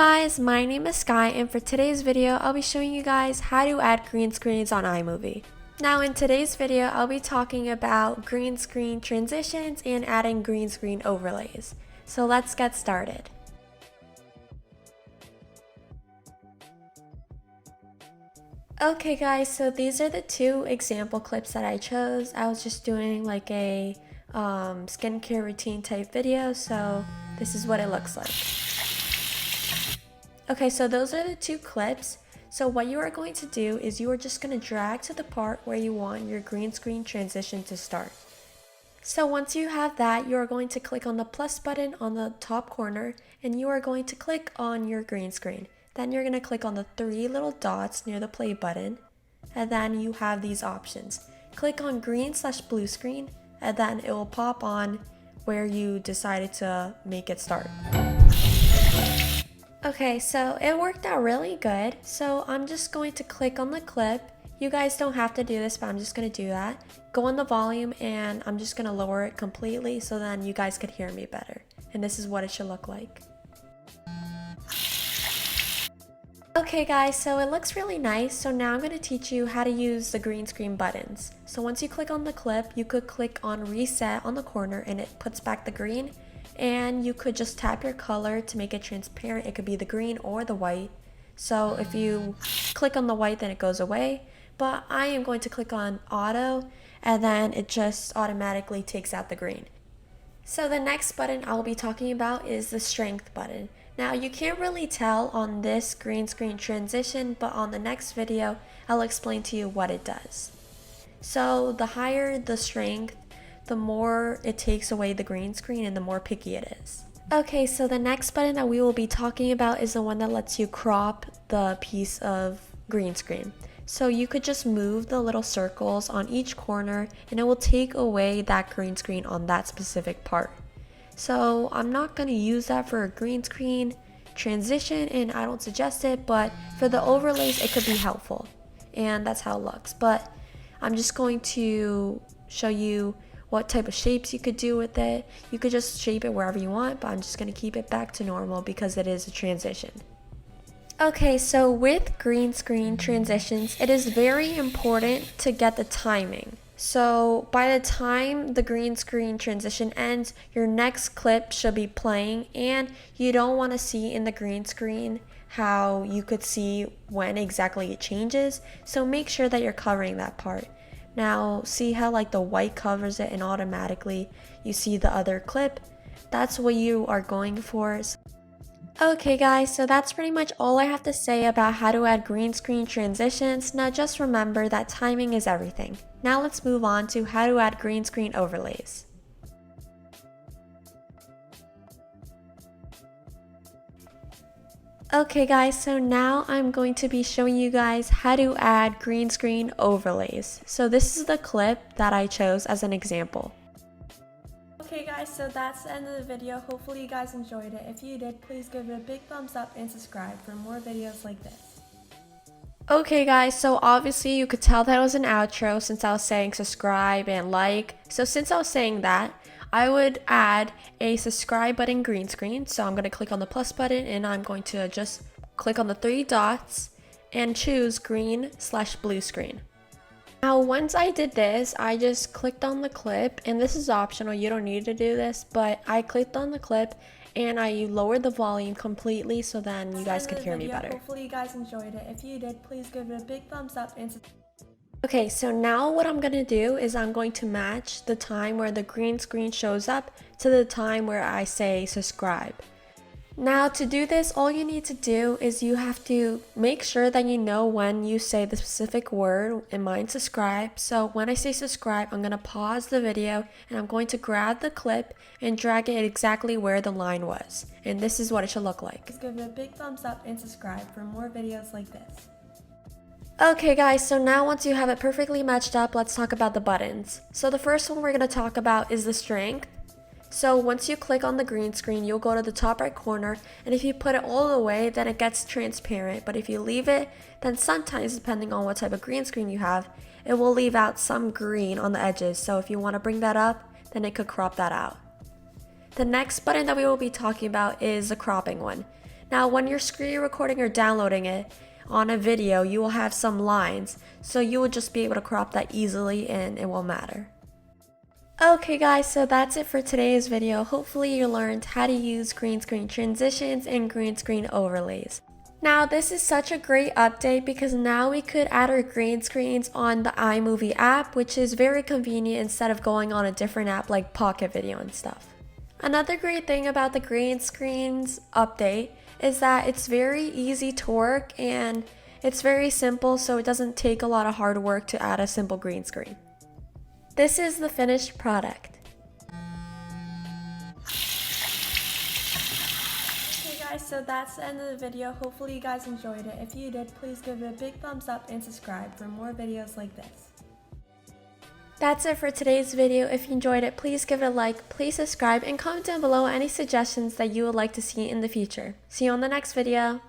guys, my name is Skye, and for today's video I'll be showing you guys how to add green screens on iMovie. Now in today's video I'll be talking about green screen transitions and adding green screen overlays. So let's get started. Okay guys, so these are the two example clips that I chose. I was just doing like a skincare routine type video, so this is what it looks like. Okay, so those are the two clips. So what you are going to do is you are just going to drag to the part where you want your green screen transition to start. So once you have that, you are going to click on the plus button on the top corner and you are going to click on your green screen. Then you're going to click on the three little dots near the play button, and then you have these options. Click on green/blue screen, and then it will pop on where you decided to make it start. Okay, so it worked out really good. So I'm just going to click on the clip. You guys don't have to do this, but I'm just going to do that. Go on the volume and I'm just going to lower it completely so then you guys could hear me better. And this is what it should look like. Okay guys, so it looks really nice. So now I'm going to teach you how to use the green screen buttons. So once you click on the clip, you could click on reset on the corner and it puts back the green. And you could just tap your color to make it transparent. It could be the green or the white. So if you click on the white, then it goes away. But I am going to click on auto and then it just automatically takes out the green. So the next button I'll be talking about is the strength button. Now you can't really tell on this green screen transition, but on the next video I'll explain to you what it does. So the higher the strength, the more it takes away the green screen and the more picky it is. Okay, so the next button that we will be talking about is the one that lets you crop the piece of green screen. So you could just move the little circles on each corner and it will take away that green screen on that specific part. So I'm not going to use that for a green screen transition and I don't suggest it, but for the overlays it could be helpful. And that's how it looks. But I'm just going to show you what type of shapes you could do with it. You could just shape it wherever you want, but I'm just going to keep it back to normal because it is a transition. Okay, so with green screen transitions, it is very important to get the timing. So by the time the green screen transition ends, your next clip should be playing and you don't want to see in the green screen how you could see when exactly it changes. So make sure that you're covering that part. Now see how like the white covers it and automatically you see the other clip? That's what you are going for. Okay guys, so that's pretty much all I have to say about how to add green screen transitions. Now just remember that timing is everything. Now let's move on to how to add green screen overlays. Okay guys, so now I'm going to be showing you guys how to add green screen overlays. So this is the clip that I chose as an example. Okay guys, so that's the end of the video. Hopefully you guys enjoyed it. If you did, please give it a big thumbs up and subscribe for more videos like this. Okay guys, so obviously you could tell that it was an outro since I was saying subscribe and like. So since I was saying that, I would add a subscribe button green screen. So I'm going to click on the plus button and I'm going to just click on the three dots and choose green/blue screen. Now once I did this, I just clicked on the clip and this is optional. You don't need to do this, but I clicked on the clip and I lowered the volume completely so then you guys could hear me better. Hopefully you guys enjoyed it. If you did, please give it a big thumbs up and okay, so now what I'm going to do is I'm going to match the time where the green screen shows up to the time where I say subscribe. Now to do this, all you need to do is you have to make sure that you know when you say the specific word, in mine subscribe. So when I say subscribe, I'm going to pause the video and I'm going to grab the clip and drag it exactly where the line was. And this is what it should look like. Just give it a big thumbs up and subscribe for more videos like this. Okay guys, so now once you have it perfectly matched up, let's talk about the buttons. So the first one we're going to talk about is the strength. So once you click on the green screen, you'll go to the top right corner, and if you put it all the way, then it gets transparent. But if you leave it, then sometimes, depending on what type of green screen you have, it will leave out some green on the edges. So if you want to bring that up, then it could crop that out. The next button that we will be talking about is the cropping one. Now when you're screen recording or downloading it on a video, you will have some lines, so you will just be able to crop that easily and it won't matter. Okay guys, so that's it for today's video. Hopefully you learned how to use green screen transitions and green screen overlays. Now this is such a great update because now we could add our green screens on the Imovie app, which is very convenient instead of going on a different app like Pocket Video and stuff. Another great thing about the green screens update is that it's very easy to work and it's very simple, so it doesn't take a lot of hard work to add a simple green screen. This is the finished product. Okay guys, so that's the end of the video. Hopefully you guys enjoyed it. If you did, please give it a big thumbs up and subscribe for more videos like this. That's it for today's video. If you enjoyed it, please give it a like, please subscribe, and comment down below any suggestions that you would like to see in the future. See you on the next video.